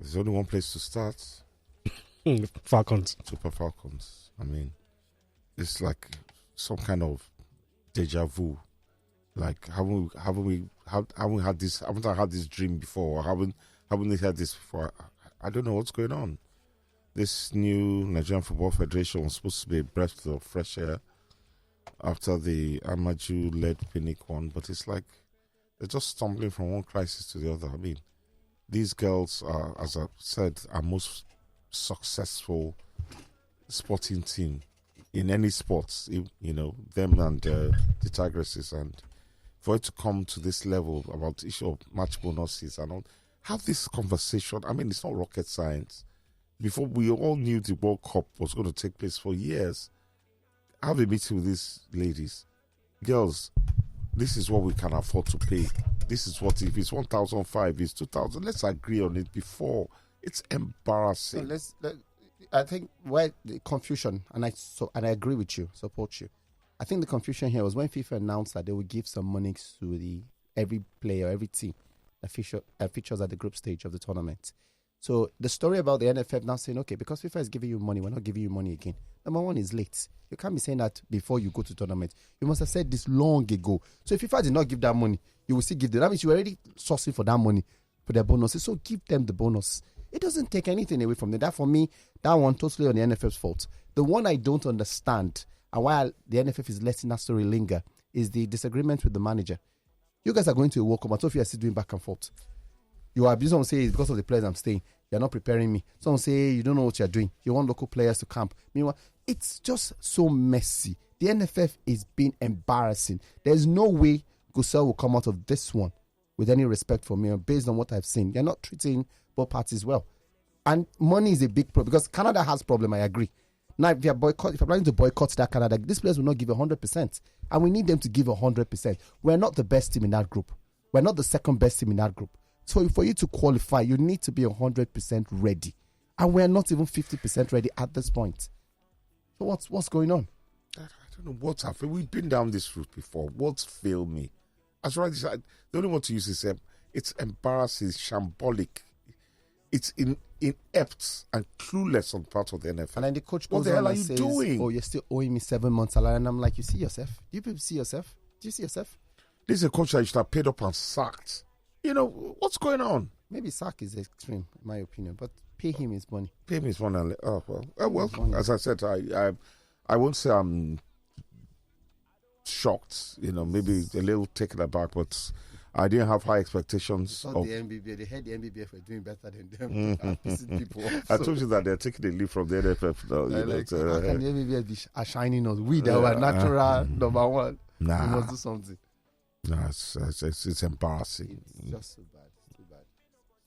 There's only one place to start. Falcons. Super Falcons. I mean, it's like some kind of deja vu. Like haven't I had this dream before? Or haven't they had this before? I don't know what's going on. This new Nigerian Football Federation was supposed to be a breath of fresh air after the Amaju-led Pinnick one, but it's like they're just stumbling from one crisis to the other. I mean, these girls are, as I said, our most successful sporting team in any sports. You know, them and the Tigresses, and for it to come to this level about issue of match bonuses and all, have this conversation. I mean, it's not rocket science. Before, we all knew the World Cup was going to take place for years. Have a meeting with these ladies. Girls, this is what we can afford to pay. This is what, if it's 1,500, it's 2,000. Let's agree on it before. It's embarrassing. So I think where the confusion, and I agree with you, support you. I think the confusion here was when FIFA announced that they would give some money to every player, every team that features at the group stage of the tournament. So the story about the NFF now saying, okay, because FIFA is giving you money, we're not giving you money again. Number one is late. You can't be saying that before you go to tournament. You must have said this long ago. So if FIFA did not give that money, you will still give them. That means you're already sourcing for that money, for their bonuses. So give them the bonus. It doesn't take anything away from them. That, for me, that one totally on the NFF's fault. The one I don't understand, and why the NFF is letting that story linger, is the disagreement with the manager. You guys are going to a World Cup, and Sophia is still doing back and forth. You are abusing, someone say it's because of the players I'm staying. You're not preparing me. Someone say you don't know what you're doing. You want local players to camp. Meanwhile, it's just so messy. The NFF is being embarrassing. There's no way Gusel will come out of this one with any respect for me, based on what I've seen. You're not treating both parties well. And money is a big problem, because Canada has problem, I agree. Now, if you're planning to boycott that Canada, these players will not give 100%. And we need them to give 100%. We're not the best team in that group. We're not the second best team in that group. So for you to qualify, you need to be 100% ready. And we're not even 50% ready at this point. So what's going on? I don't know what's happening. We've been down this route before. What's failed me? As right, the only one to use is it's embarrassing, shambolic. It's inept and clueless on part of the NFL. And then the coach what goes the hell on are you and says, doing? oh, you're still owing me 7 months salary. And I'm like, you see yourself? Do you people see yourself? Do you see yourself? This is a coach that you should have paid up and sacked. You know, what's going on? Maybe sack is extreme, in my opinion, but pay him his money. Pay him his money. Oh, well, as I said, I won't say I'm shocked, you know, maybe a little taken aback, but I didn't have high expectations. The NBBF, they heard the NBBF were doing better than them. People I told you that they're taking the lead from the NFF now. How can the NBBF be shining us? We that were natural number one. Nah. We must do something. No, it's embarrassing. It's just so bad. It's too bad.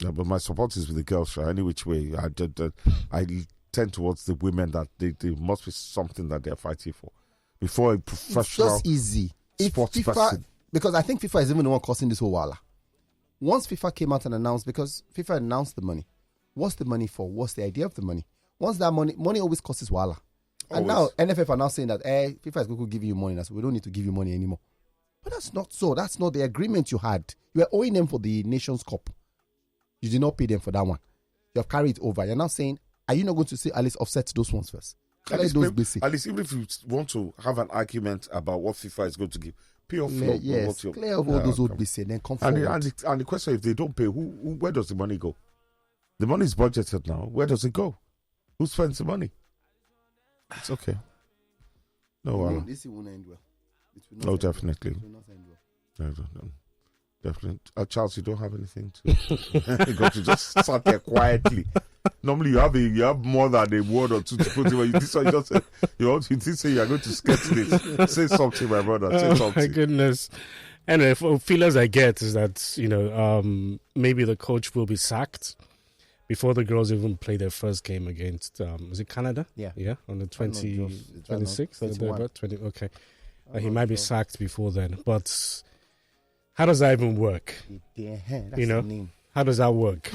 Yeah, but my support is with the girls, right? Any which way. I tend towards the women that they must be something that they're fighting for. Before a professional it's just easy. sports if FIFA, person. Because I think FIFA is even the one causing this whole wala. Once FIFA came out and announced, because FIFA announced the money. What's the money for? What's the idea of the money? Once that money always causes wala. And now NFF are now saying that FIFA is going to give you money now, so we don't need to give you money anymore. But that's not so. That's not the agreement you had. You were owing them for the Nations Cup. You did not pay them for that one. You have carried it over. You're now saying, are you not going to say at least offset those ones first? At least even if you want to have an argument about what FIFA is going to give, pay off clear of all those old BC, then come forward. And the question, if they don't pay, where does the money go? The money is budgeted now. Where does it go? Who spends the money? It's okay. No, this won't end well. No, definitely. It will not end well. No. Definitely. Charles, you don't have anything to. You got to just sit there quietly. Normally, you have more than a word or two to put in. This one, you did say you are going to sketch this. Say something, my brother. Say something. My goodness. And feelers I get is that maybe the coach will be sacked before the girls even play their first game against is it Canada? Yeah. On the 26th. 20. Okay. He might be sacked before then, but how does that even work? How does that work?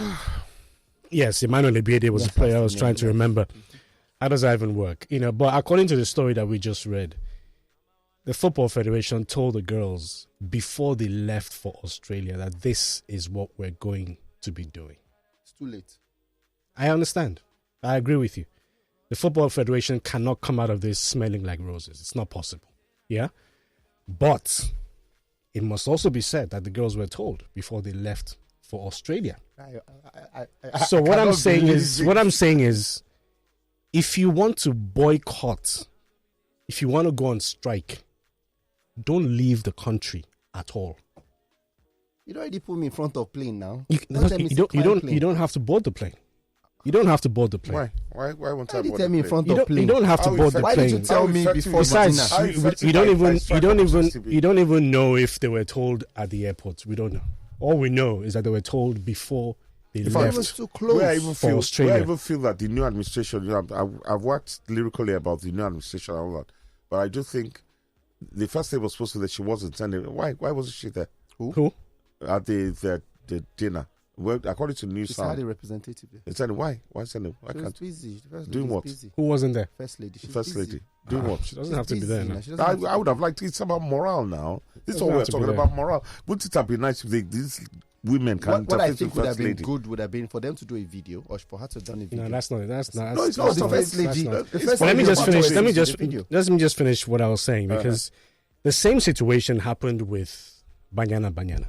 Yes, Emmanuel Ebiede was a player I was trying to remember. How does that even work? But according to the story that we just read, the Football Federation told the girls before they left for Australia that this is what we're going to be doing. It's too late. I understand. I agree with you. The Football Federation cannot come out of this smelling like roses. It's not possible. Yeah? But it must also be said that the girls were told before they left for Australia. So what I'm saying is, if you want to boycott, if you want to go on strike, don't leave the country at all. You already put me in front of plane now. You don't have to board the plane. You don't have to board the plane. Why won't I Why did you board tell the me in plane? front of plane? You don't have to board the Why plane. did you tell me before? Besides, you don't even know if they were told at the airport. We don't know. All we know is that they were told before they left. It was too close. Where I even Australia. feel that the new administration, I've worked lyrically about the new administration and all that, but I do think the first day was supposed to that she wasn't sending. Why wasn't she there? Who? At the dinner. Well, according to News She's had a representative there. It's why send it? Why She was can't busy. The first doing lady what? was busy. Who wasn't there? First lady. She's First busy. lady doing what? She doesn't have to be there now. I would have liked it's about morale now. This is Doesn't what we're have to be talking there. about morale. Wouldn't it have been nice if these women can What I interface think with would have First been lady? good would have been for them to do a video, or for her to have done a video. No, that's not. No, it's not. the first lady. The first Let me lady just was finish. the video. Let me just finish what I was saying, because the same situation happened with Banyana.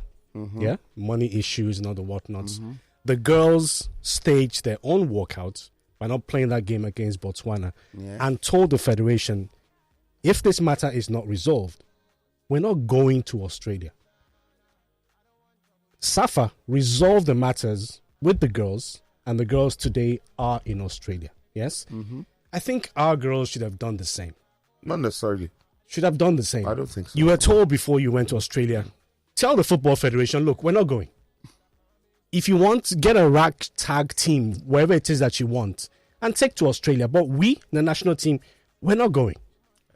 Yeah, money issues and all the whatnots. The girls staged their own walkout by not playing that game against Botswana, and told the federation, if this matter is not resolved, we're not going to Australia. SAFA resolved the matters with the girls, and the girls today are in Australia. Yes? I think our girls should have done the same. Not necessarily. Should have done the same. I don't think so. You were told before you went to Australia, tell the Football Federation, look, we're not going. If you want, get a ragtag team, wherever it is that you want, and take to Australia. But we, the national team, we're not going.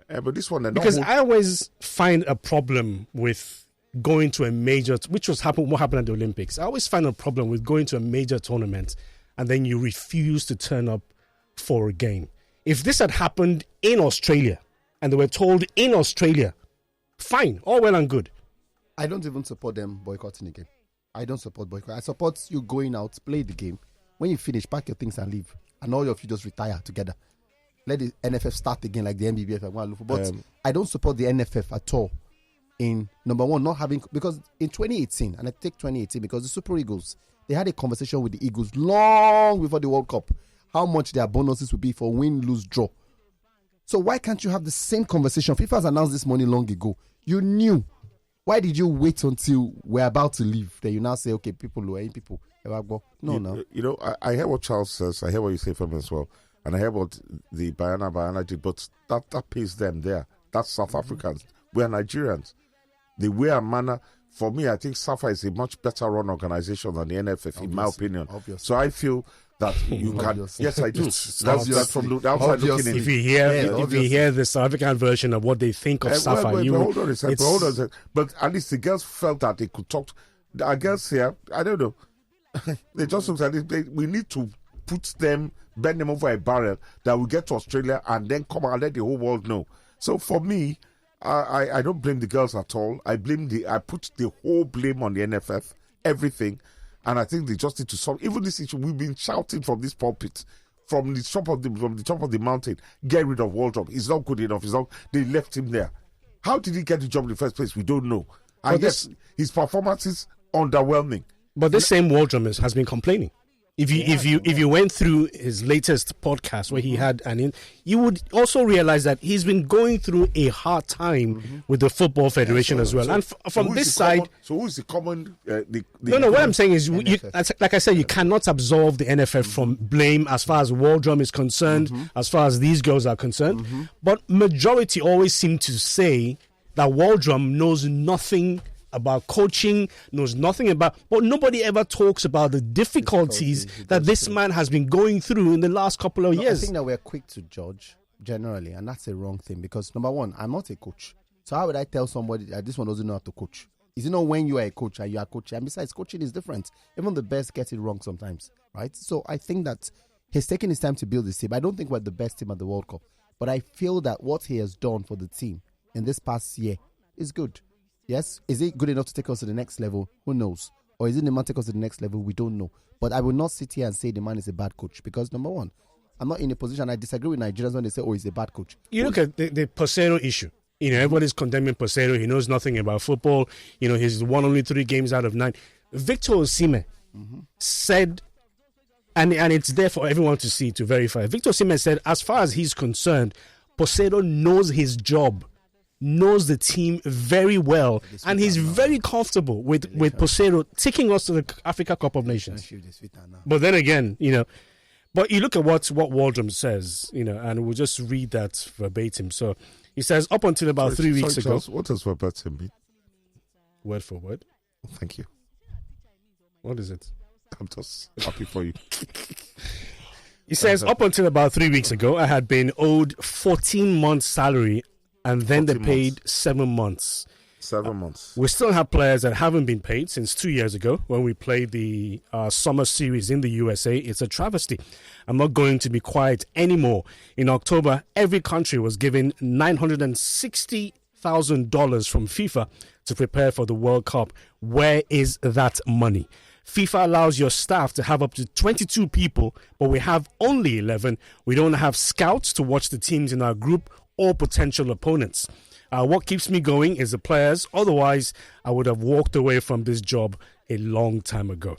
But this one, Because I always find a problem with going to a major, what happened at the Olympics. I always find a problem with going to a major tournament and then you refuse to turn up for a game. If this had happened in Australia and they were told in Australia, fine, all well and good. I don't even support them boycotting again. I don't support boycott. I support you going out, play the game. When you finish, pack your things and leave. And all of you just retire together. Let the NFF start again like the NBBF. But I don't support the NFF at all. In number one, not having, because in 2018, and I take 2018 because the Super Eagles, they had a conversation with the Eagles long before the World Cup, how much their bonuses would be for win, lose, draw. So why can't you have the same conversation? FIFA has announced this money long ago. You knew. Why did you wait until we're about to leave? Then you now say, okay, people. No. You know, I hear what Charles says. I hear what you say from him as well. And I hear what the Bayana did. But that pays them there. That's South Africans. We're Nigerians. The way and manner, for me, I think SAFA is a much better run organization than the NFF, in my opinion. Obviously. So I feel that you can. Yes, I do. That's from the outside looking in. If you hear the South African version of what they think of SAFA, hold on a second. But at least the girls felt that they could talk. Our girls here, I don't know. They just looked at it. We need to bend them over a barrel that will get to Australia and then come and let the whole world know. So for me, I don't blame the girls at all. I put the whole blame on the NFF, everything. And I think they just need to solve even this issue. We've been shouting from this pulpit, from the top of the mountain, get rid of Waldron. It's not good enough. They left him there. How did he get the job in the first place? We don't know. And yes, his performance is underwhelming. But this same Waldron has been complaining. If you went through his latest podcast where he had you would also realize that he's been going through a hard time with the Football Federation as well. And from this side, so who is the common? No. What I'm saying is, like I said, you cannot absolve the NFF from blame as far as Waldron is concerned, as far as these girls are concerned. But majority always seem to say that Waldron knows nothing about coaching, knows nothing about, but nobody ever talks about the difficulties that this man has been going through in the last couple of years. I think that we're quick to judge generally, and that's a wrong thing because number one, I'm not a coach. So how would I tell somebody that this one doesn't know how to coach? Is it not when you are a coach and you are coaching? And besides, coaching is different. Even the best get it wrong sometimes, right? So I think that he's taking his time to build this team. I don't think we're the best team at the World Cup, but I feel that what he has done for the team in this past year is good. Yes, is it good enough to take us to the next level? Who knows? or is it the man take us to the next level? We don't know. But I will not sit here and say the man is a bad coach because, number one, I'm not in a position. I disagree with Nigerians when they say, he's a bad coach. You look at the Peseiro issue. Everybody's condemning Peseiro. He knows nothing about football. He's won only 3 games out of 9. Victor Osimhen said, and it's there for everyone to see, to verify. Victor Osimhen said, as far as he's concerned, Peseiro knows his job, knows the team very well, and he's very comfortable with Peseiro taking us to the Africa Cup of Nations. But then again, but you look at what Waldrum says, and we'll just read that verbatim. So he says, up until about 3 weeks ago. Charles, what does verbatim mean? Word for word. Thank you. What is it? I'm just happy for you. He says, up until about 3 weeks ago, I had been owed 14 months' salary, and then they paid 7 months. 7 months. We still have players that haven't been paid since 2 years ago when we played the summer series in the USA. It's a travesty. I'm not going to be quiet anymore. In October, every country was given $960,000 from FIFA to prepare for the World Cup. Where is that money? FIFA allows your staff to have up to 22 people, but we have only 11. We don't have scouts to watch the teams in our group or potential opponents. What keeps me going is the players. Otherwise, I would have walked away from this job a long time ago.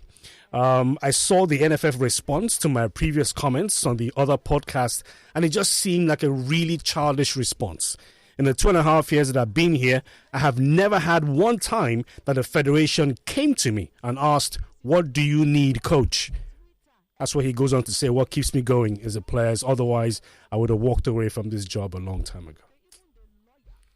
I saw the NFF response to my previous comments on the other podcast, and it just seemed like a really childish response. In the 2.5 years that I've been here, I have never had one time that a federation came to me and asked, what do you need, coach? That's what he goes on to say. What keeps me going is the players. Otherwise, I would have walked away from this job a long time ago.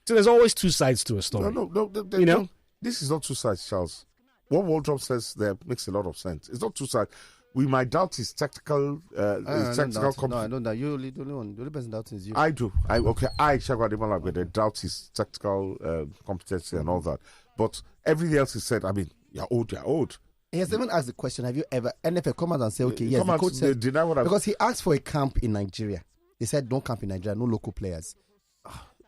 So there's always two sides to a story. No. This is not two sides, Charles. What Waldrop says there makes a lot of sense. It's not two sides. We might doubt his technical competence. No, I don't doubt. The only person doubting is you. I do. I doubt his technical competency and all that. But everything else he said, you're old. He has even asked the question, have you ever, NFL come out and say, okay, yes, the coach said, because he asked for a camp in Nigeria. They said, don't camp in Nigeria, no local players.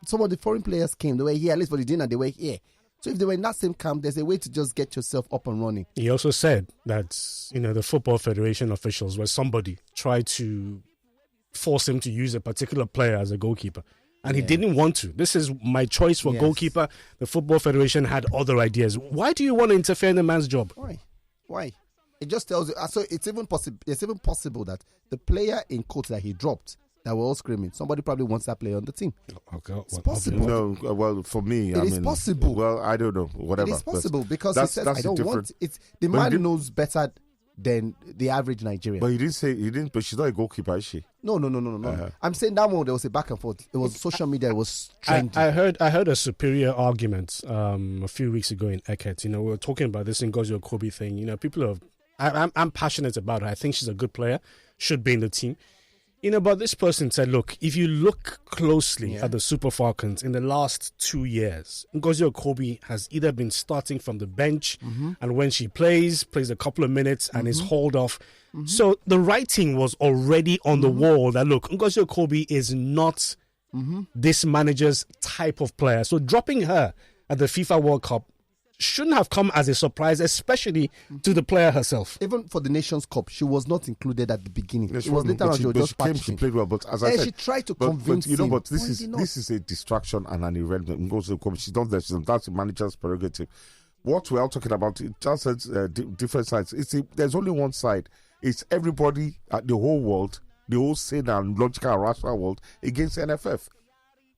Some of the foreign players came, they were here, at least for the dinner, they were here. So if they were in that same camp, there's a way to just get yourself up and running. He also said that, the Football Federation officials, where somebody tried to force him to use a particular player as a goalkeeper. And he didn't want to. This is my choice for goalkeeper. The Football Federation had other ideas. Why do you want to interfere in a man's job? Why? It just tells you. So it's even possible that the player in court that he dropped, that we're all screaming, somebody probably wants that player on the team. Okay, it's possible. No, well, for me, it is possible. Well, I don't know. Whatever. It is possible because he says, I don't want it. The man knows better than the average Nigerian. But he didn't. But she's not a goalkeeper, is she? No. I'm saying that one, there was a back and forth. It was social media. It was trending. I heard a superior argument a few weeks ago in Eket. We were talking about this Ngozi Okobi thing. People are. I'm passionate about her. I think she's a good player. Should be in the team. But this person said, look, if you look closely at the Super Falcons in the last 2 years, Ngozi Okobi has either been starting from the bench and when she plays a couple of minutes and is hauled off. So the writing was already on the wall that, look, Ngozi Okobi is not this manager's type of player. So dropping her at the FIFA World Cup shouldn't have come as a surprise, especially to the player herself. Even for the Nations Cup, she was not included at the beginning. It was later on she was just practicing. She played well, but as I said, she tried to convince him. But this is a distraction and an irrelevant. She's not there. That's the manager's prerogative. What we're all talking about, it just says different sides. There's only one side. It's everybody, the whole world, the whole sane and logical and rational world against NFF.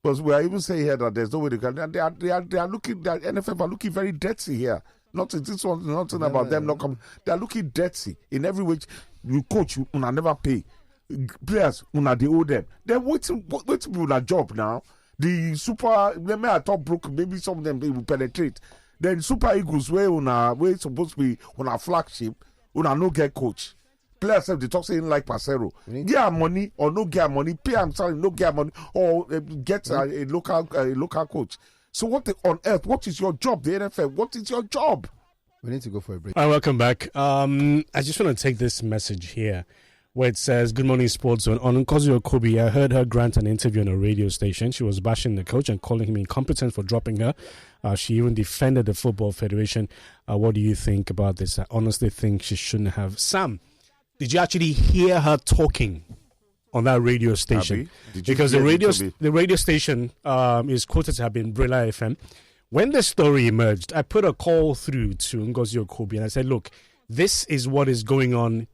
Because we are even saying here that there's no way they can. They are looking. The NFF are looking very dirty here. Nothing about them not coming. They are looking dirty in every way. You coach, you never pay. Players, they owe them. They're waiting for their job now. The super, maybe I thought broke. Maybe some of them they will penetrate. Then Super Eagles, where supposed to be on our flagship, no get coach. Players have the talk saying like Peseiro. Get money or no get money, pay I'm sorry, no get money, or get a local coach. So what on earth? What is your job, the NFL? What is your job? We need to go for a break. All right, welcome back. I just want to take this message here where it says, "Good morning, Sports Zone." On Ngozi Okobi, I heard her grant an interview on a radio station. She was bashing the coach and calling him incompetent for dropping her. She even defended the Football Federation. What do you think about this? I honestly think she shouldn't have. Sam, did you actually hear her talking on that radio station? Because the radio station is quoted to have been Brilla FM. When the story emerged, I put a call through to Ngozi Okobi and I said, look, this is what is going on.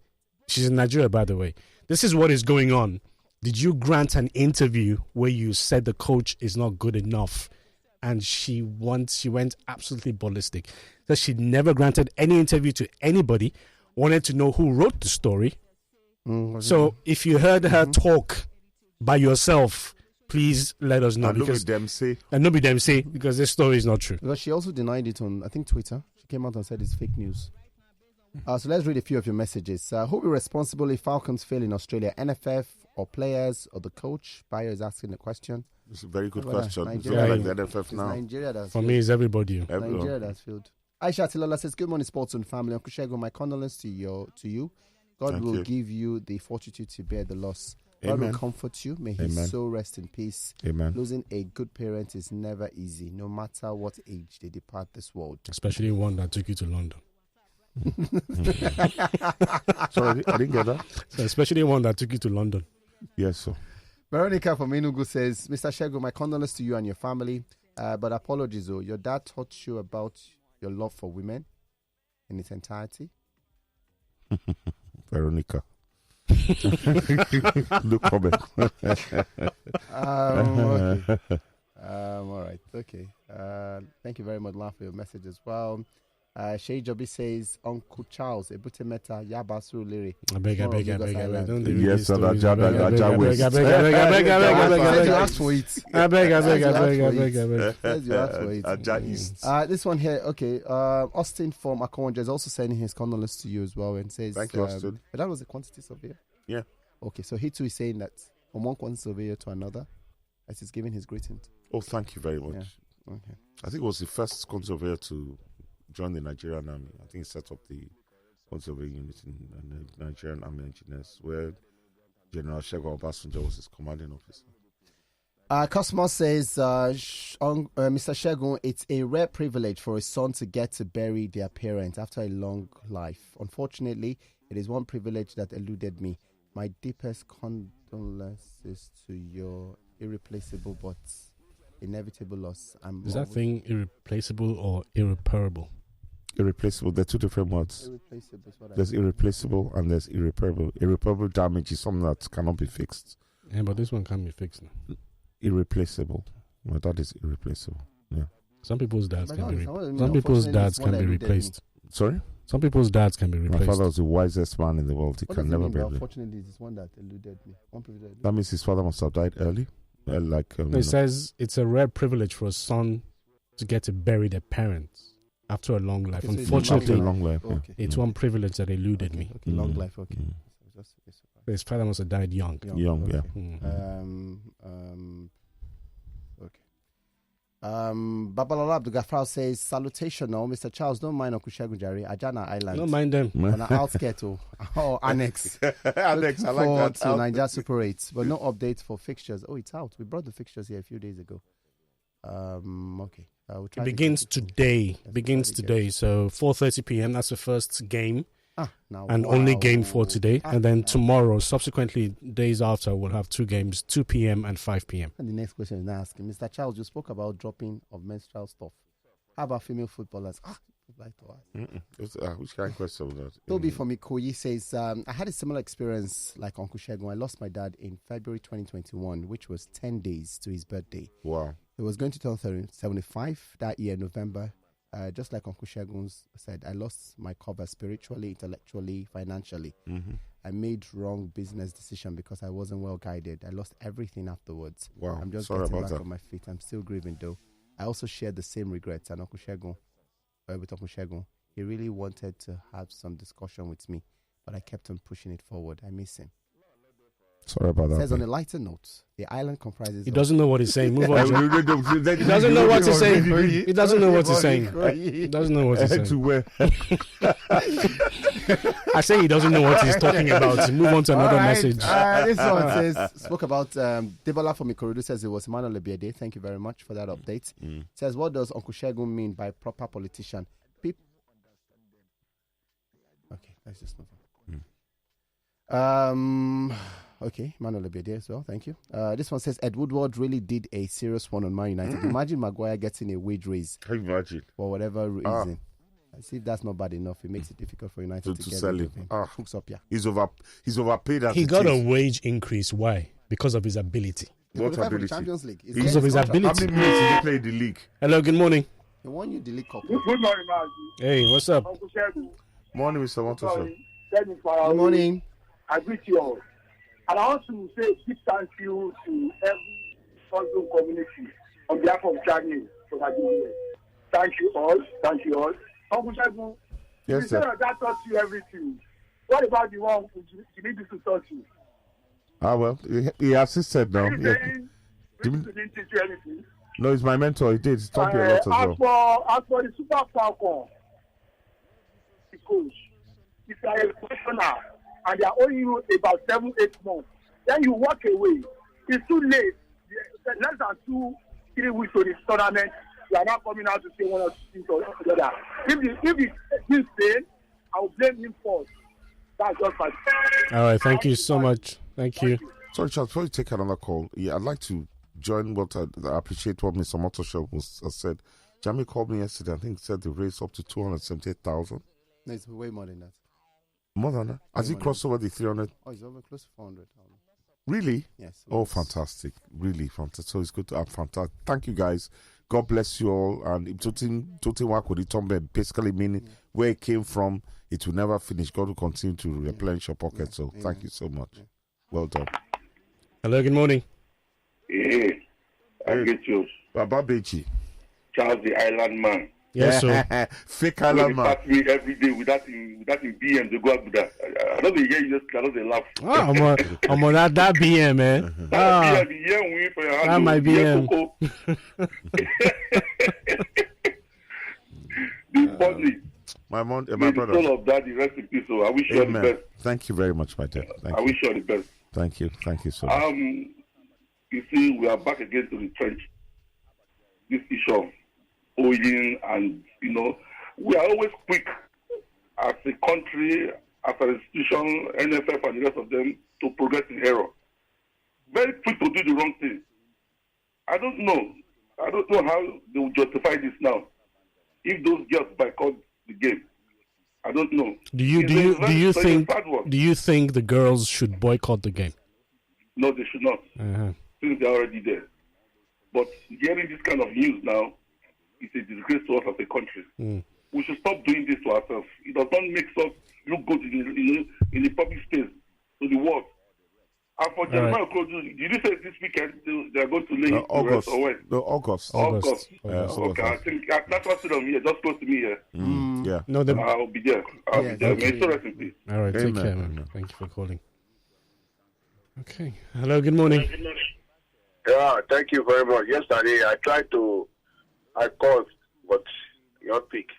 She's in Nigeria, by the way. This is what is going on. Did you grant an interview where you said the coach is not good enough? And she went absolutely ballistic. That she never granted any interview to anybody, wanted to know who wrote the story. So if you heard her talk by yourself, please let us know. And nobody them say, because this story is not true. Because she also denied it on, I think, Twitter. She came out and said it's fake news. So let's read a few of your messages. Who will be responsible if Falcons fail in Australia? NFF or players or the coach? Bayo is asking the question. It's a very good question. Nigeria, like the NFF now. Nigeria that's For me, it's everybody. Nigeria that's filled. Aisha Tilola says, good morning, sports and family. Uncle Shego, my condolences to you. God will give you the fortitude to bear the loss. God will comfort you. May his soul rest in peace. Amen. Losing a good parent is never easy, no matter what age they depart this world. Especially one that took you to London. Sorry, I didn't get that. So especially one that took you to London. Yes, sir. Veronica from Enugu says, Mr. Shego, my condolences to you and your family. But apologies, though. Your dad taught you about your love for women in its entirety? Veronica. No comment. Okay. All right. Okay. Thank you very much, Laf, for your message as well. Shay Joby says, Uncle Charles, Ebute Meta, Yabasu Liri. I beg. Yes, sir. I beg. This one here, okay. Austin from Akonja is also sending his condolences to you as well and says, thank you, Austin. But that was a quantity surveyor? Yeah. Okay, so he too is saying that from one quantity surveyor to another, as he's giving his greetings. Oh, thank you very much. Yeah. Okay. I think it was the first quantity surveyor to join the Nigerian Army. I think he set up the quantity unit in the Nigerian Army Engineers, where General Olusegun Obasanjo was his commanding officer. Cosmos says, Mr. Shegun, it's a rare privilege for a son to get to bury their parent after a long life. Unfortunately, it is one privilege that eluded me. My deepest condolences to your irreplaceable but inevitable loss. Is that thing irreplaceable or irreparable? Irreplaceable. They're two different words. Irreplaceable is what there's irreplaceable and there's irreparable. Irreparable damage is something that cannot be fixed. Yeah, but this one can be fixed now. Irreplaceable. Well, that is irreplaceable. Yeah. Some people's dads can be replaced. Sorry? Some people's dads can be replaced. My father was the wisest man in the world. He can never be replaced. Unfortunately, this one that eluded me. That means his father must have died early. It says it's a rare privilege for a son to get to bury their parents after a long life. Okay, unfortunately, a long life. Okay. It's one privilege that eluded me. Okay, long life. Okay. His father must have died young. Young, yeah. Okay. Babalala Abdugafar says, salutation, Mr. Charles, don't mind Uncle Shegun Jari, Ajana Island. Don't mind them. On an outskirt or annex. Annex, I like that. To Niger Super 8, but no updates for fixtures. Oh, it's out. We brought the fixtures here a few days ago. Okay. We'll try it begins today. So 4:30 p.m. That's the first game. Only game for today. And then tomorrow, subsequently, days after, we'll have two games, 2 p.m. and 5 p.m. And the next question is asking, Mr. Charles, you spoke about dropping of menstrual stuff. How about female footballers? I'd like to ask. Which kind of question was that? Toby from Ikoyi says, I had a similar experience like Uncle Shegun. I lost my dad in February 2021, which was 10 days to his birthday. Wow. He was going to turn 75 that year, November. Just like Uncle Shegun said, I lost my cover spiritually, intellectually, financially. Mm-hmm. I made wrong business decision because I wasn't well guided. I lost everything afterwards. Wow. I'm just getting back on my feet. I'm still grieving though. I also shared the same regrets. And Uncle Shegun, he really wanted to have some discussion with me, but I kept on pushing it forward. I miss him. Sorry about that. Says on a lighter note, the island comprises. He doesn't know what he's saying. Move on. He doesn't know what he's saying. He doesn't know what he's saying. He doesn't know what he's saying. To where? I say he doesn't know what he's talking about. Move on to another message. This one says, spoke about Debola from Ikorodu, says it was Emmanuel Lebiede. Thank you very much for that update. Says, what does Uncle Shegun mean by proper politician? Okay, let's just move on. Okay, Emmanuel Lebiede as well. Thank you. This one says, Ed Woodward really did a serious one on Man United. Imagine Maguire getting a wage raise. Can you imagine? For whatever reason. See if that's not bad enough. It makes it difficult for United to get sell him. Hooks up, yeah. He's overpaid. He got a wage increase. Why? Because of his ability. What ability? Champions League. Because of his ability. How many minutes did he play in the league? Hello, good morning. He won you the League Cup. Good morning, man. Hey, what's up? Morning, Mr. Montosho. Good morning. I greet you all. And I want to say a big thank you to every Muslim community on behalf of Chagny for that year. Thank you all. Thank you all. Uncle Shegun, yes, sir. That taught you everything. What about the one who needed to touch you? Well, he assisted now. Didn't teach you anything? No, he's my mentor. He did. He taught me a lot as well. As for the Super Falcon, the coach, if you are a professional and they are owing you about 7-8 months, then you walk away. It's too late. Less than 2-3 weeks to this tournament, you are not coming out to say one or two things or the other. If he's failed, I will blame him first. That's just my. All right, thank you so much. Thank you. Sorry, Charles, before you take another call, I'd like to join what I appreciate what Mr. Motosho has said. Jamie called me yesterday. I think he said the race up to 278,000. No, it's way more than that. More than that? Has he crossed over the 300? Oh, he's over close to 400,000. Really? Yes. Oh, fantastic. Really fantastic. So it's good to have fantastic. Thank you, guys. God bless you all. And Totin work with the Tombe, basically meaning where it came from, it will never finish. God will continue to replenish your pocket. So thank you so much. Well done. Hello, good morning. Yeah, I get you. Baba Beji. Charles the Island Man. Yes, sir. Fake Island Man. Me every day without in BM to go out with that. I don't hear you just cannot laugh. I'm on that BM, man. That might be my brother. All of that, the rest in peace. So I wish you all the best. Thank you very much, my dear. I wish you all the best. Thank you so much. You see, we are back again to the trench. This issue of owing, and we are always quick as a country, as an institution, NFF and the rest of them, to progress in error. Very quick to do the wrong thing. I don't know how they will justify this now. If those girls boycott the game, I don't know. Do you think the girls should boycott the game? No, they should not. Since they're already there. But hearing this kind of news now, it's a disgrace to us as a country. We should stop doing this to ourselves. It does not make us look good in the public space, to the world. And for Jeremiah Okroju, did you say this weekend they are going to lay August or when? No, August. Okay, I think that's what's on here, just close to me here. Yeah. No, I'll be there. May so rest in peace. All right, take care, man. Thank you for calling. Okay. Hello, good morning. Yeah, thank you very much. Yesterday, I called, but you don't pick.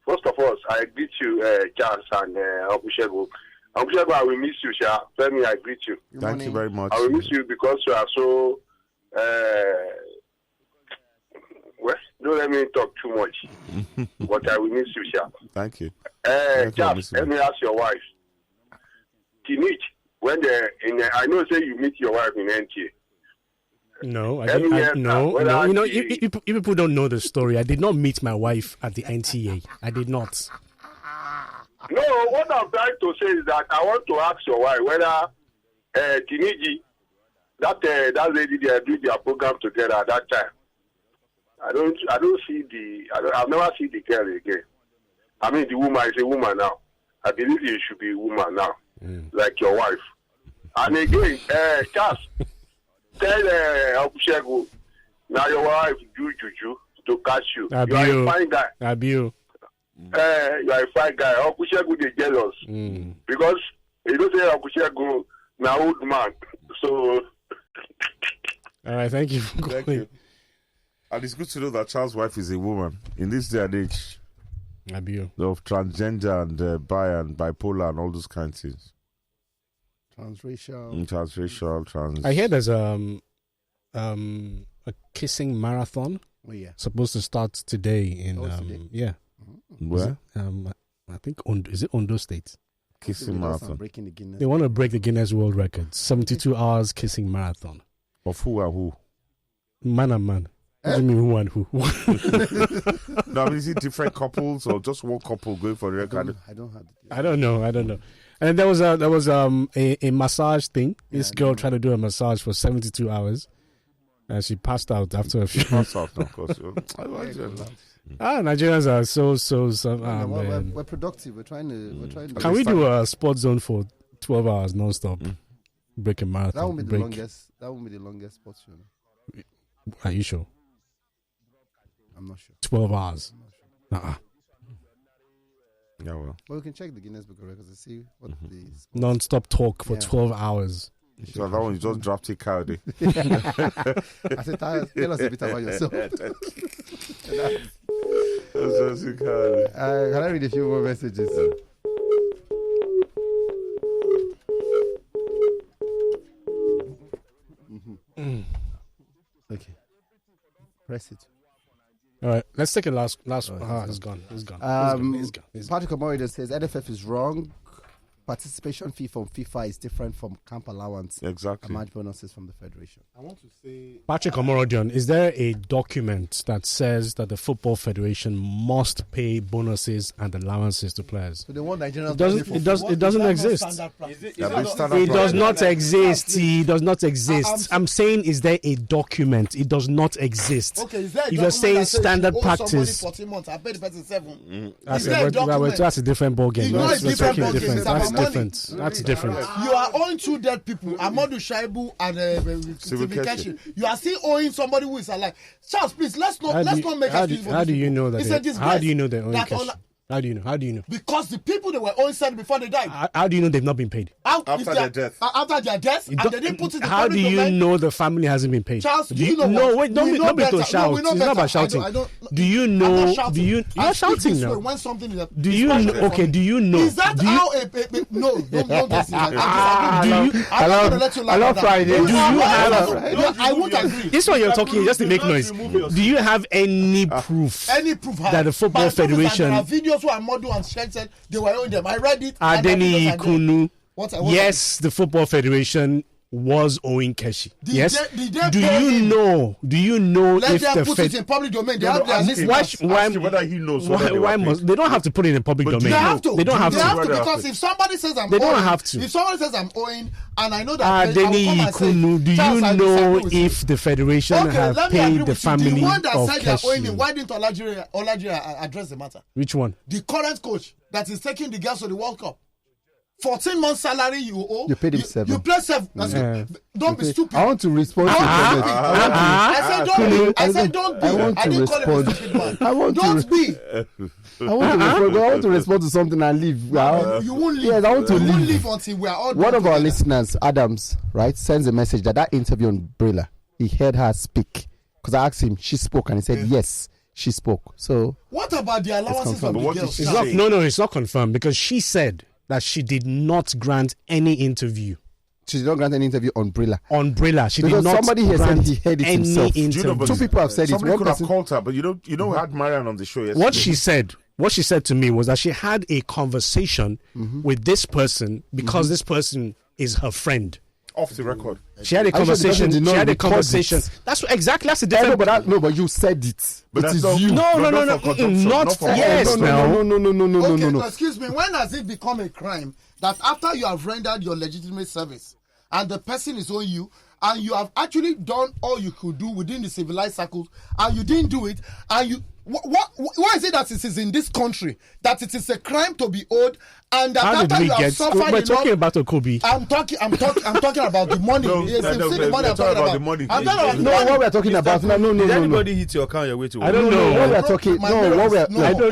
First of all, I greet you, Charles and Obushego. Obushego, I will miss you, Sha. Tell me, I greet you. Thank you very much. I will miss you because you are so. Well, don't let me talk too much. But I will miss you, Sha. Thank you. Charles, let me ask your wife. Tinich, when I know, say you meet your wife in NTA. No, I didn't. No. If people don't know the story, I did not meet my wife at the NTA. I did not. No, what I'm trying to say is that I want to ask your wife whether Tiniji, that lady they did their program together at that time. I've never seen the girl again. I mean, the woman is a woman now. I believe she should be a woman now, like your wife. And again, Charles. Tell Obushego, now your wife do juju to catch you. You are a fine guy. You are a fine guy. Obushego is jealous because you don't say Obushego now old man. So. All right, thank you for calling. You. And it's good to know that Charles' wife is a woman in this day and age. Of transgender and bi and bipolar and all those kinds of things. Transracial. I hear there's a kissing marathon. Oh yeah, supposed to start today in today? Yeah. Where? I think is it Edo State? Kissing marathon. They want to break the Guinness World Record. 72 hours kissing marathon. Of who and who? Man and man. What do you mean who and who? No, I mean, is it different couples or just one couple going for the record? I don't know. And there was a massage thing. This girl tried to do a massage for 72 hours, and she passed out after a few. Passed out, of course. Nigerians are so. We're productive. We're trying to. Can we do a sports zone for 12 hours non-stop? Breaking marathon. That won't be the longest. That won't be the longest sports show. Are you sure? I'm not sure. 12 hours. Yeah, well, we can check the Guinness Book of Records to see what the non-stop talk for 12 hours. So that one you just dropped a card. I said, tell us a bit about yourself. Can I read a few more messages? Okay. Press it. All right, let's take a last one. It's gone. Patrick Amorida says NFF is wrong. Participation fee from FIFA is different from camp allowance. Exactly. And match bonuses from the federation. I want to say, Patrick Omorodion, is there a document that says that the Football Federation must pay bonuses and allowances to players? So they want Nigerians. It doesn't exist. It does not exist. It does not exist. I'm saying, is there a document? It does not exist. Okay, is there a if you're saying standard practice, 14 months, I paid the person 7. That's a different ball game. That's different. That's different. You are owing 2 dead people, Amadou Shaibu and Keshi. You are still owing somebody who is alive. Charles, please, let's not make us. How do you know that? How do you know they're owing cash? How do you know? Because the people they were owing said before they died. How do you know they've not been paid? After their death. After their death, and they didn't put it in the how do you know the family hasn't been paid? Charles, do you know what? No, wait, don't be to shout. It's not about shouting. Do you know? You're shouting now. When something is do you know? Okay, do you know? Is that how no, don't listen. I'm going to let you laugh. I love Friday. Do you have? I won't agree. This one you're talking just to make noise. Do you have any proof? That the Football Federation? There are videos where Amadou and Shek said they were owing them. I read it. Adeni Ikunu. Yes, the Football Federation was owing Keshi. Yes. Do you know let if them the put it in public domain? They have their listeners. Whether he knows. Why must they don't have to put it in public domain? They have to. They don't have to because if somebody says I'm they owing, don't have to. If somebody says I'm owing, and I know that Adeni Ikunu, do you know if the federation have paid the family of Keshi? The one that said they're owing him, why didn't Olajire address the matter? Which one? The current coach that is taking the girls to the World Cup. 14 months salary you owe. You paid him 7. You play 7. Don't be stupid. I want to respond to I said don't be. I didn't call him a stupid man. Don't be. I want to respond to something and leave. You won't leave. Yes, I want to leave. You won't leave until we are all one of our listeners, Adams, right, sends a message that interview on Brilla, he heard her speak. Because I asked him, she spoke, and he said, yes, she spoke. So what about the allowances of the girls? It's not confirmed because she said that she did not grant any interview. She did not grant any interview on Brilla. She did not. Somebody here said he heard it himself. Two people have said it. Somebody could have called her, but we had Marian on the show yesterday. What she said to me was that she had a conversation with this person because this person is her friend. Off the record. She had a conversation. That's the difference. But you said it. But it is you. No. Yes. No. Excuse me. When has it become a crime that after you have rendered your legitimate service and the person is owing you and you have actually done all you could do within the civilized circles and you didn't do it and Why is it that it is in this country that it is a crime to be owed, and that How did we get? We're talking about Okobi. I'm talking about the money. I'm talking about. No, what we're talking about. No. Did anybody hit your account your way to? I don't know. What we're talking. I don't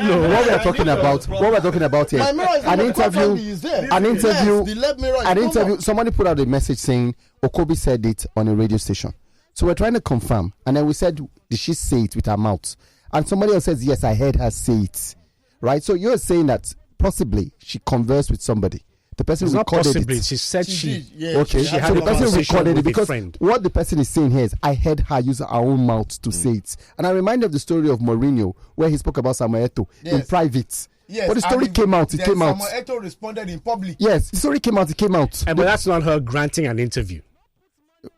know. What we're talking about. What we're talking about here. An interview. Somebody put out a message saying Okobi said it on a radio station. So we're trying to confirm, and then we said, did she say it with her mouth? And somebody else says, yes, I heard her say it. Right? So you're saying that possibly she conversed with somebody. The person it's recorded not possibly. it. She said she. Okay. She had so the person recorded it because friend. What the person is saying here is, I heard her use her own mouth to say it. And I remind of the story of Mourinho, where he spoke about Samuel Eto'o in private. Yes, but the story came out. It came out. Samuel Eto'o responded in public. Yes, the story came out. It came out. But that's not her granting an interview.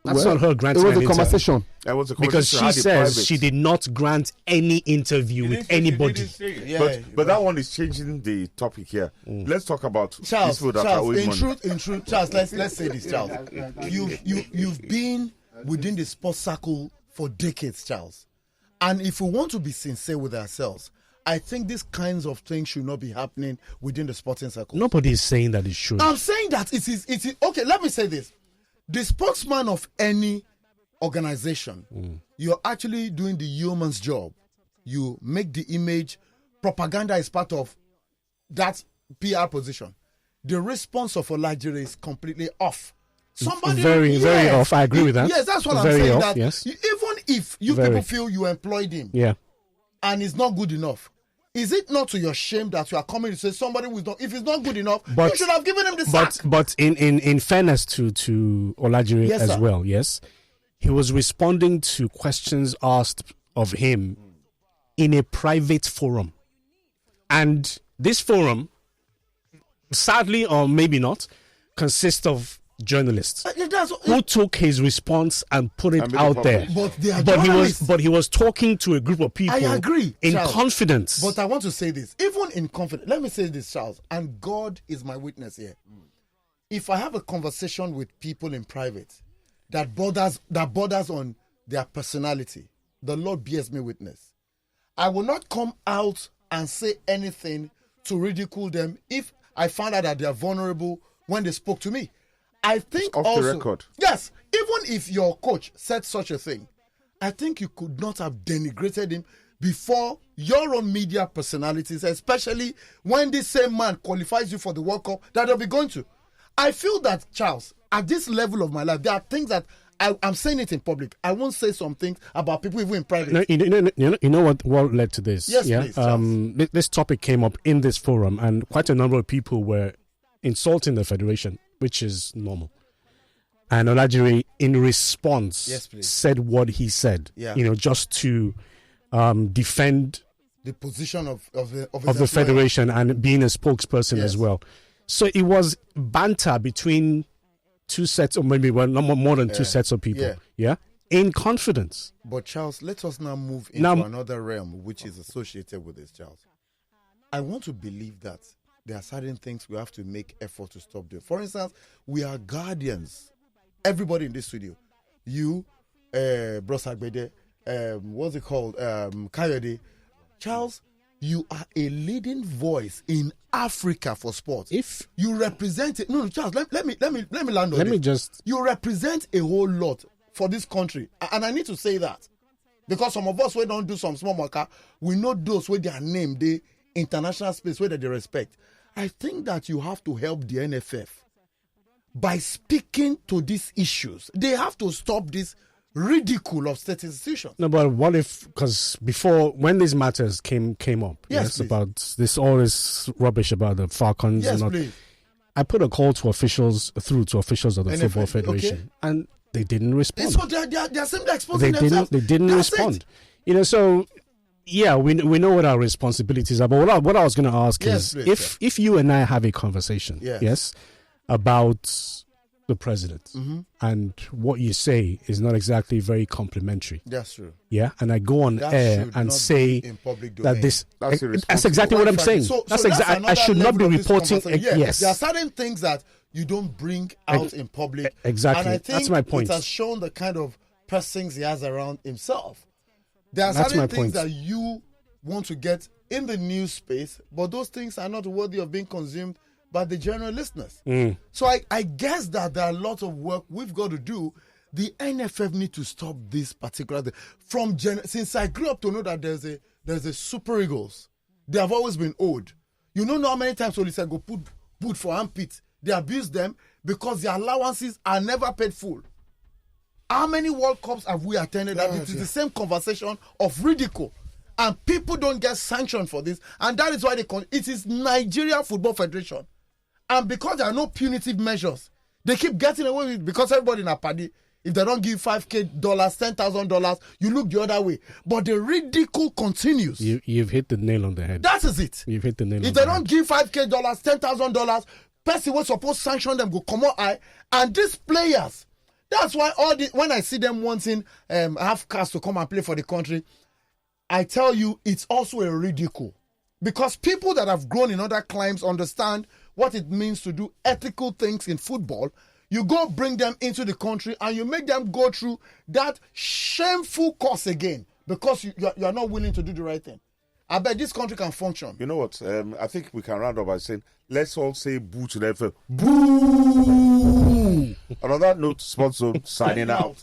That's not her granting an interview. It was a conversation. Because she says she did not grant any interview with anybody. But that one is changing the topic here. Let's talk about Charles. In truth, Charles. Let's say this, Charles. You've been within the sports circle for decades, Charles. And if we want to be sincere with ourselves, I think these kinds of things should not be happening within the sporting circle. Nobody is saying that it should. I'm saying that it is. Okay, let me say this. The spokesman of any organization, you're actually doing the yeoman's job. You make the image. Propaganda is part of that PR position. The response of Olajire is completely off. Very off. I agree with that. Yes, that's what I'm saying. That even if you people feel you employed him, and it's not good enough, is it not to your shame that you are coming to say somebody who is not? If it's not good enough, you should have given him the sack. But in fairness to Olajire as well, yes, he was responding to questions asked of him in a private forum, and this forum, sadly or maybe not, consists of journalists who took his response and put it out there. But he was talking to a group of people. I agree, in Charles, confidence. But I want to say this, even in confidence. Let me say this, Charles, and God is my witness here. If I have a conversation with people in private that borders on their personality, the Lord bears me witness. I will not come out and say anything to ridicule them if I find out that they are vulnerable when they spoke to me. I think off also, the record. Yes, even if your coach said such a thing, I think you could not have denigrated him before your own media personalities, especially when this same man qualifies you for the World Cup that they'll be going to. I feel that, Charles, at this level of my life, there are things that I'm saying it in public. I won't say some things about people even in private. No, you know what led to this? Yes, please, this topic came up in this forum, and quite a number of people were insulting the federation, which is normal. And Olajire, in response, said what he said. Just to defend the position of the federation and being a spokesperson as well. So it was banter between two sets, or maybe more than two sets of people. In confidence. But Charles, let us now move into another realm which is associated with this, Charles. I want to believe that there are certain things we have to make effort to stop doing. For instance, we are guardians. Everybody in this studio, you, Bros Agbede, what's it called, Kayode, Charles, you are a leading voice in Africa for sports. If you represent it, no, Charles, let me land on Let me just. You represent a whole lot for this country, and I need to say that because some of us we don't do some small marker, we know those where their name, the international space where they respect. I think that you have to help the NFF by speaking to these issues. They have to stop this ridicule of state institutions. No, but what if, because before, when these matters came up, about this, all this rubbish about the Falcons and all, I put a call to officials of the NFF, Football Federation, and they didn't respond. So they're simply exposing themselves. They didn't respond. So yeah, we know what our responsibilities are. But what I was going to ask is, if you and I have a conversation, about the president, and what you say is not exactly very complimentary. That's true. Yeah, and I go on air and say that this. That's exactly what I'm saying. I should not be reporting. Yes, there are certain things that you don't bring out in public. Exactly, and I think that's my point. It has shown the kind of persons he has around himself. There are certain things that you want to get in the news space, but those things are not worthy of being consumed by the general listeners. So I guess that there are a lot of work we've got to do. The NFF need to stop this particular thing. Since I grew up to know that there's a Super Eagles, they have always been owed. You don't know how many times Olise go put for armpit. They abuse them because their allowances are never paid full. How many World Cups have we attended? That it is the same conversation of ridicule. And people don't get sanctioned for this. And that is why it is Nigeria Football Federation. And because there are no punitive measures, they keep getting away with it because everybody in a party, if they don't give $5,000, $10,000, you look the other way. But the ridicule continues. You've hit the nail on the head. That is it. You've hit the nail on the head. If they don't give $5,000, $10,000, person was supposed to sanction them, go come out high. And these players, that's why when I see them wanting half caste to come and play for the country, I tell you, it's also a ridicule. Because people that have grown in other climes understand what it means to do ethical things in football. You go bring them into the country and you make them go through that shameful course again because you are not willing to do the right thing. I bet this country can function. You know what? I think we can round up by saying, let's all say boo to the NFL. Boo! And on that note, Sports Zone signing out.